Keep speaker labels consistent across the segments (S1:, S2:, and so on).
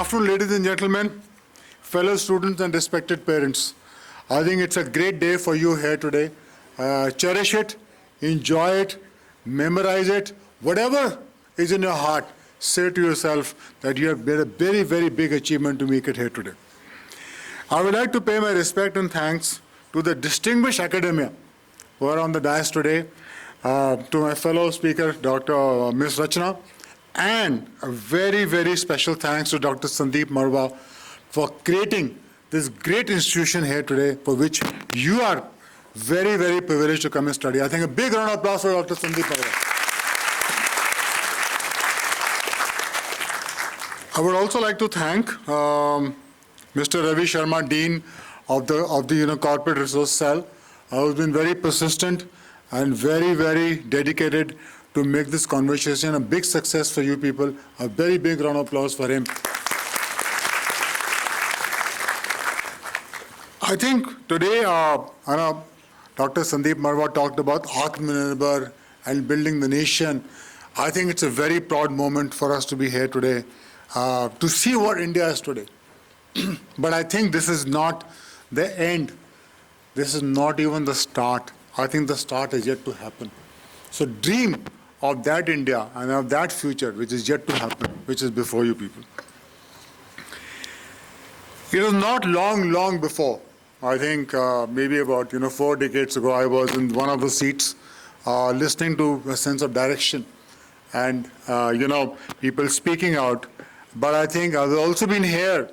S1: afternoon, ladies and gentlemen, fellow students and respected parents. I think it's a great day for you here today. Cherish it, enjoy it, memorize it. Whatever is in your heart, say to yourself that you have made a very, very big achievement to make it here today. I would like to pay my respect and thanks to the distinguished academia who are on the dais today, to my fellow speaker, Dr. Ms. Rachna, and a very, very special thanks to Dr. Sandeep Marwa for creating this great institution here today, for which you are very, very privileged to come and study. I think a big round of applause for Dr. Sandeep Marwa. I would also like to thank Mr. Ravi Sharma, Dean of the Corporate Resource Cell, who has been very persistent and very, very dedicated to make this conversation a big success for you people. A very big round of applause for him. I think today, Dr. Sandeep Marwa talked about Atmanirbhar and building the nation. I think it's a very proud moment for us to be here today, to see what India is today. But I think this is not the end. This is not even the start. I think the start is yet to happen. So dream of that India and of that future which is yet to happen, which is before you people. It was not long before. I think maybe about 4 decades ago, I was in one of the seats listening to a sense of direction and people speaking out. But I think I've also been here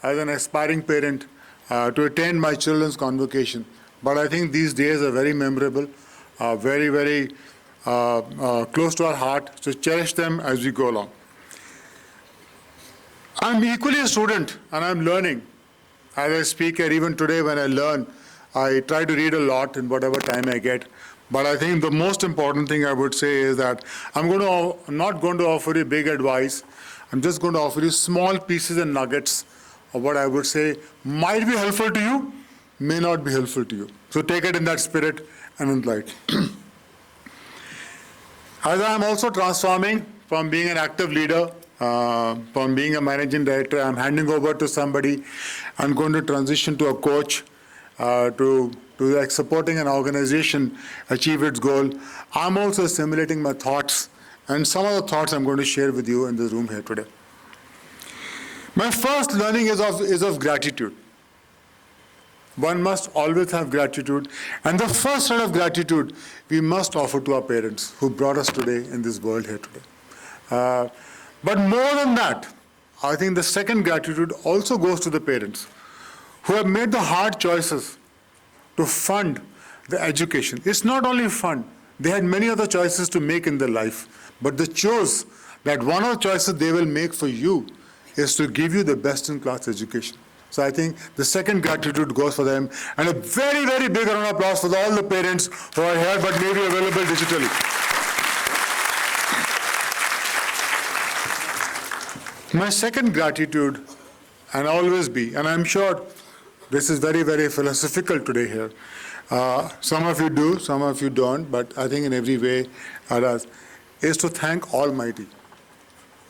S1: as an aspiring parent to attend my children's convocation. But I think these days are very memorable, very, very close to our heart, so cherish them as we go along. I'm equally a student and I'm learning. As a speaker, even today when I learn, I try to read a lot in whatever time I get. But I think the most important thing I would say is that I'm not going to offer you big advice. I'm just going to offer you small pieces and nuggets of what I would say might be helpful to you, may not be helpful to you. So take it in that spirit and in light. As I am also transforming from being an active leader, from being a managing director, I'm handing over to somebody. I'm going to transition to a coach, to supporting an organization achieve its goal. I'm also assimilating my thoughts, and some of the thoughts I'm going to share with you in this room here today. My first learning is of gratitude. One must always have gratitude. And the first set of gratitude we must offer to our parents who brought us today in this world here today. But more than that, I think the second gratitude also goes to the parents who have made the hard choices to fund the education. It's not only fund. They had many other choices to make in their life. But they chose that one of the choices they will make for you is to give you the best-in-class education. So I think the second gratitude goes for them. And a very, very big round of applause for all the parents who are here but may be available digitally. My second gratitude, and always be, and I'm sure this is very, very philosophical today here. Some of you do, some of you don't, but I think in every way it does, is to thank Almighty,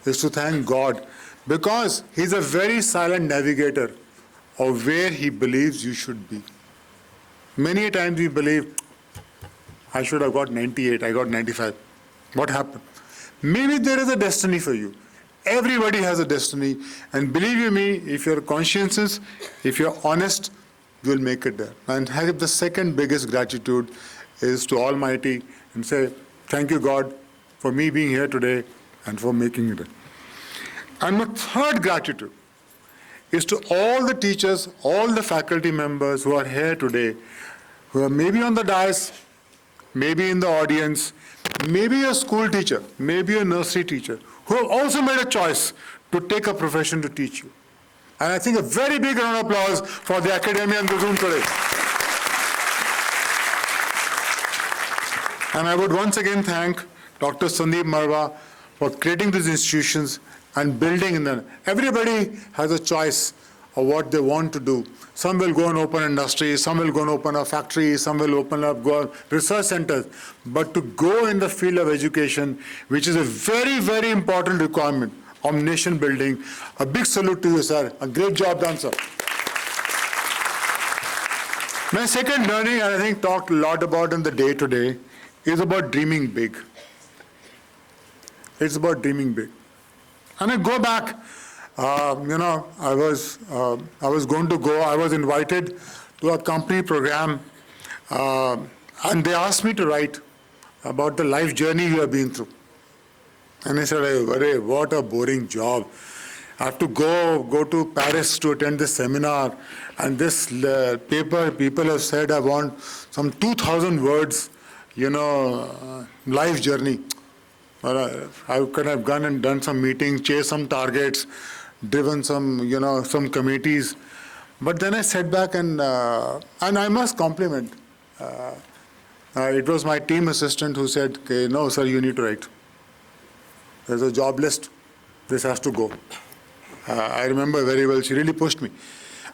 S1: is to thank God, because He's a very silent navigator of where He believes you should be. Many times we believe, I should have got 98, I got 95. What happened? Maybe there is a destiny for you. Everybody has a destiny, and believe you me, if you're conscientious, if you're honest, you'll make it there. And have the second biggest gratitude is to Almighty and say, thank you God for me being here today and for making it. And my third gratitude is to all the teachers, all the faculty members who are here today, who are maybe on the dais, maybe in the audience, maybe a school teacher, maybe a nursery teacher, who have also made a choice to take a profession to teach you. And I think a very big round of applause for the academia in the room today. And I would once again thank Dr. Sandeep Marwa for creating these institutions and building in them. Everybody has a choice of what they want to do. Some will go and open industries, some will go and open a factory, some will go research centers. But to go in the field of education, which is a very, very important requirement, of nation building. A big salute to you, sir. A great job done, sir. My second learning, and I think talked a lot about in the day today, is about dreaming big. It's about dreaming big. And I go back, I was invited to a company program, and they asked me to write about the life journey you have been through. And I said, "Hey, what a boring job. I have to go to Paris to attend this seminar, and this paper, people have said I want some 2,000 words, life journey. I could have gone and done some meetings, chased some targets, driven some committees." But then I sat back and I must compliment. It was my team assistant who said, "Okay, no, sir, you need to write. There's a job list. This has to go." I remember very well, she really pushed me.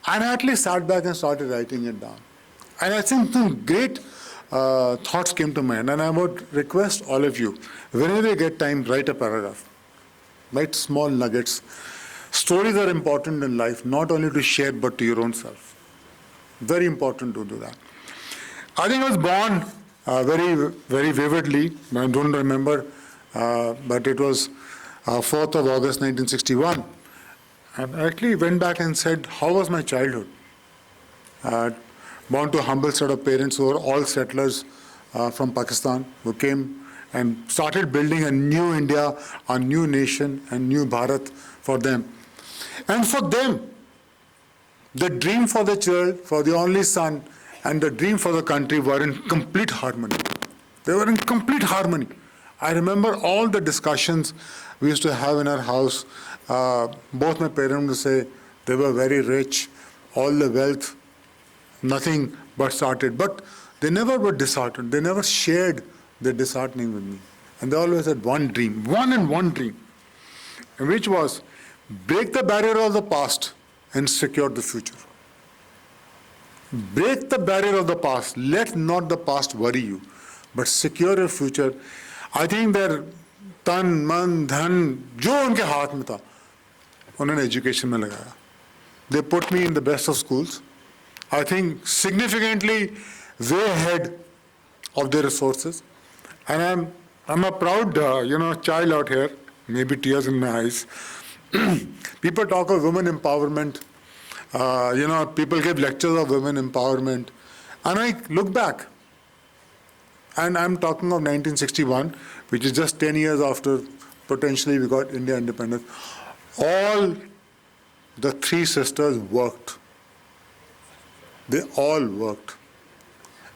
S1: And I at least sat back and started writing it down. And I think some great thoughts came to mind. And I would request all of you, whenever you get time, write a paragraph. Write small nuggets. Stories are important in life, not only to share, but to your own self. Very important to do that. I think I was born very, very vividly. I don't remember, but it was 4th of August, 1961. And I actually went back and said, how was my childhood? Born to a humble set of parents who were all settlers from Pakistan, who came and started building a new India, a new nation, and new Bharat for them. And for them, the dream for the child, for the only son, and the dream for the country were in complete harmony. They were in complete harmony. I remember all the discussions we used to have in our house. Both my parents would say they were very rich, all the wealth, nothing but started. But they never were disheartened. They never shared their disheartening with me. And they always had one dream, one dream, which was break the barrier of the past and secure the future. Break the barrier of the past. Let not the past worry you, but secure your future. I think their tan, man, dhan, jo unke haath mein tha, unhone education mein lagaya. They put me in the best of schools. I think significantly way ahead of their resources. And I'm a proud, child out here, maybe tears in my eyes. People talk of women empowerment. People give lectures of women empowerment. And I look back, and I'm talking of 1961, which is just 10 years after potentially we got India independence. All the three sisters worked. They all worked.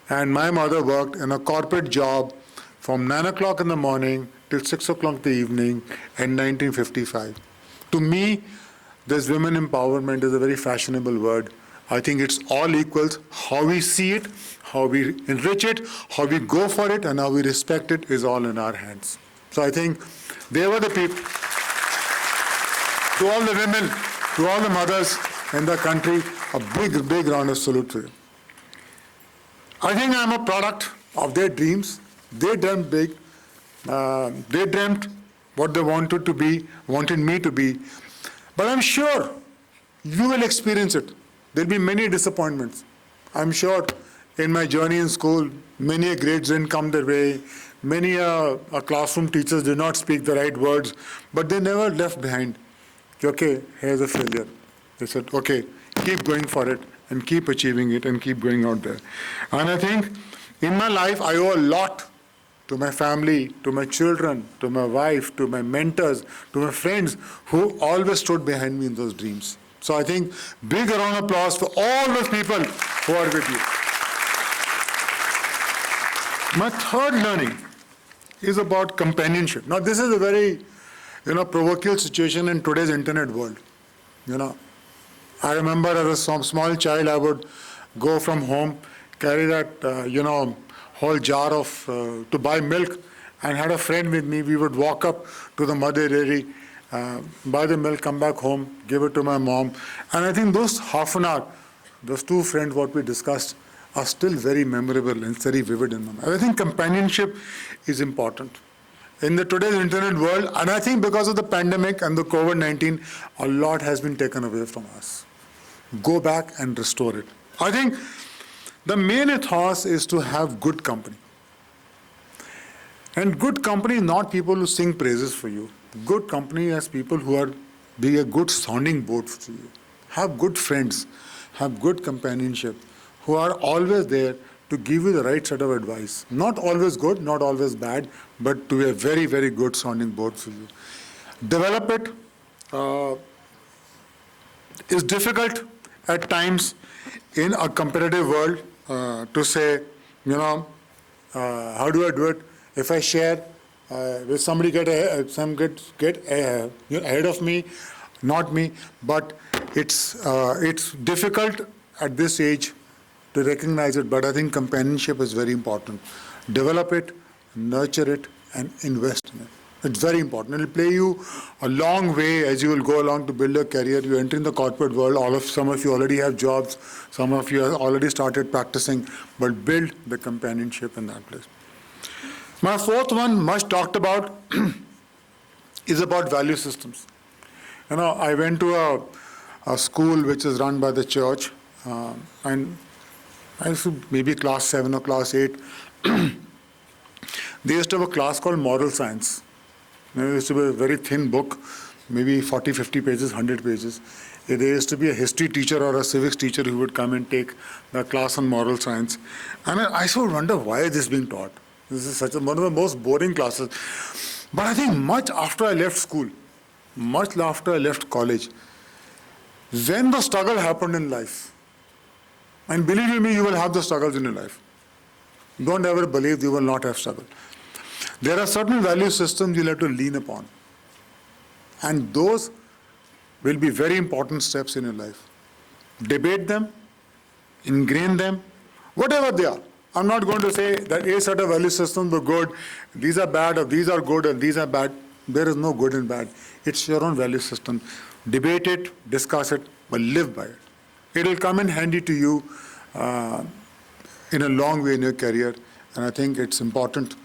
S1: And my mother worked in a corporate job from 9 o'clock in the morning till 6 o'clock in the evening in 1955. To me, this women empowerment is a very fashionable word. I think it's all equals. How we see it, how we enrich it, how we go for it, and how we respect it is all in our hands. So I think they were the people. To all the women, to all the mothers in the country, a big, big round of salute to you. I think I'm a product of their dreams. They dreamt big. They dreamt what they wanted me to be. But I'm sure you will experience it. There'll be many disappointments. I'm sure in my journey in school, many grades didn't come their way. Many classroom teachers did not speak the right words, but they never left behind. Okay, here's a failure. They said, okay, keep going for it and keep achieving it and keep going out there. And I think in my life, I owe a lot to my family, to my children, to my wife, to my mentors, to my friends who always stood behind me in those dreams. So I think big round of applause for all those people who are with you. My third learning is about companionship. Now this is a very, provocative situation in today's internet world. I remember as a small child, I would go from home, carry that, whole jar of, to buy milk, and had a friend with me. We would walk up to the mother dairy, buy the milk, come back home, give it to my mom. And I think those half an hour, those two friends, what we discussed, are still very memorable and very vivid in my mind. I think companionship is important. in the today's internet world, and I think because of the pandemic and the COVID-19, a lot has been taken away from us. Go back and restore it. I think the main ethos is to have good company. And good company is not people who sing praises for you. Good company is people who are be a good sounding board for you. Have good friends, have good companionship, who are always there to give you the right set of advice. Not always good, not always bad, but to be a very, very good sounding board for you. Develop it. Is difficult at times in a competitive world to say, how do I do it? If I share, will somebody get ahead of me? Not me, but it's difficult at this age to recognize it, but I think companionship is very important. Develop it, nurture it, and invest in it. It's very important. It'll play you a long way as you will go along to build a career. You enter in the corporate world. Some of you already have jobs. Some of you have already started practicing, but build the companionship in that place. My fourth one, much talked about, is about value systems. I went to a school which is run by the church, and I used to maybe class 7 or class 8. They used to have a class called moral science. There used to be a very thin book, maybe 40, 50 pages, 100 pages. There used to be a history teacher or a civics teacher who would come and take the class on moral science. And I sort of wonder why is this being taught. This is one of the most boring classes. But I think much after I left school, much after I left college, when the struggle happened in life, and believe you me, you will have the struggles in your life. Don't ever believe you will not have struggle. There are certain value systems you'll have to lean upon. And those will be very important steps in your life. Debate them, ingrain them, whatever they are. I'm not going to say that a set of value systems were good, these are bad, or these are good, or these are bad. There is no good and bad. It's your own value system. Debate it, discuss it, but live by it. It will come in handy to you in a long way in your career. And I think it's important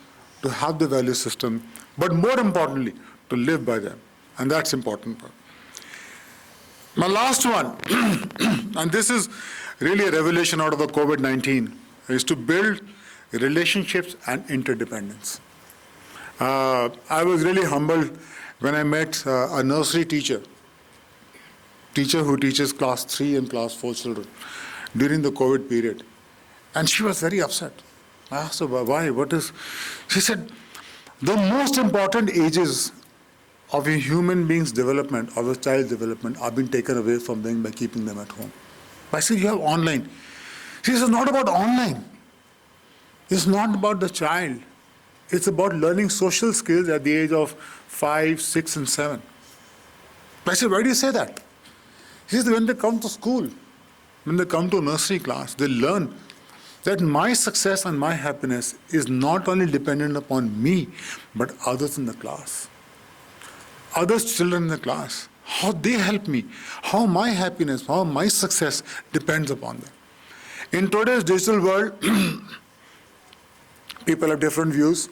S1: to have the value system, but more importantly, to live by them. And that's important. My last one, and this is really a revelation out of the COVID-19, is to build relationships and interdependence. I was really humbled when I met a nursery teacher who teaches class 3 and class 4 children during the COVID period. And she was very upset. I asked her, why? She said, the most important ages of a human being's development, of a child's development, are being taken away from them by keeping them at home. I said, you have online. She said, it's not about online. It's not about the child. It's about learning social skills at the age of 5, 6, and 7. I said, why do you say that? He said, when they come to school, when they come to nursery class, they learn that my success and my happiness is not only dependent upon me, but others in the class. Others children in the class, how they help me, how my happiness, how my success depends upon them. In today's digital world, people have different views.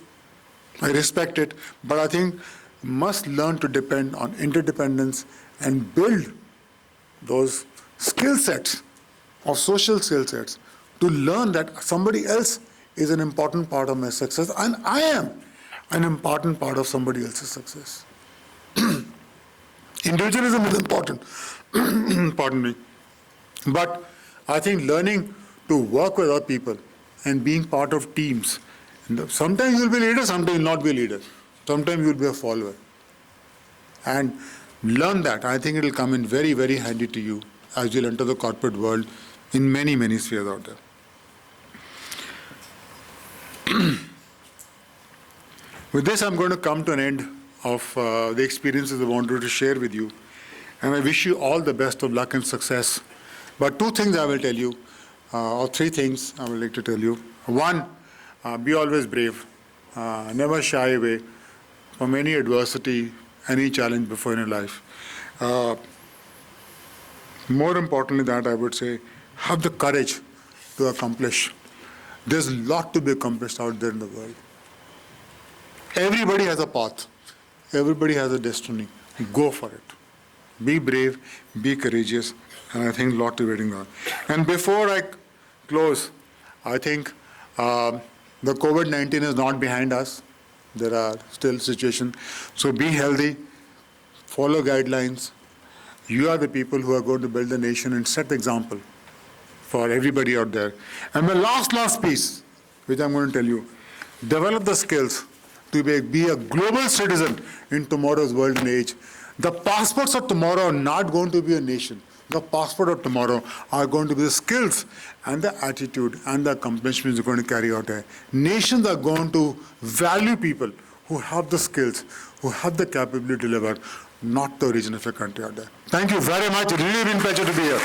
S1: I respect it, but I think must learn to depend on interdependence and build those skill sets or social skill sets to learn that somebody else is an important part of my success and I am an important part of somebody else's success. Individualism is important, pardon me, but I think learning to work with other people and being part of teams. Sometimes you'll be a leader, sometimes you'll not be a leader. Sometimes you'll be a follower. And learn that. I think it'll come in very, very handy to you as you'll enter the corporate world in many, many spheres out there. With this, I'm going to come to an end of the experiences I wanted to share with you. And I wish you all the best of luck and success. But 2 things I will tell you, or 3 things I would like to tell you. 1, be always brave. Never shy away from any adversity, any challenge before in your life. More importantly that I would say, have the courage to accomplish. There's a lot to be accomplished out there in the world. Everybody has a path. Everybody has a destiny. Go for it. Be brave, be courageous, and I think a lot to waiting on. And before I close, I think the COVID-19 is not behind us. There are still situations. So be healthy, follow guidelines. You are the people who are going to build the nation and set the example for everybody out there. And my last piece, which I'm going to tell you, develop the skills to be a global citizen in tomorrow's world and age. The passports of tomorrow are not going to be a nation. The passport of tomorrow are going to be the skills and the attitude and the accomplishments you're going to carry out there. Nations are going to value people who have the skills, who have the capability to deliver, not the origin of a country out there. Thank you very much. It's really been a pleasure to be here.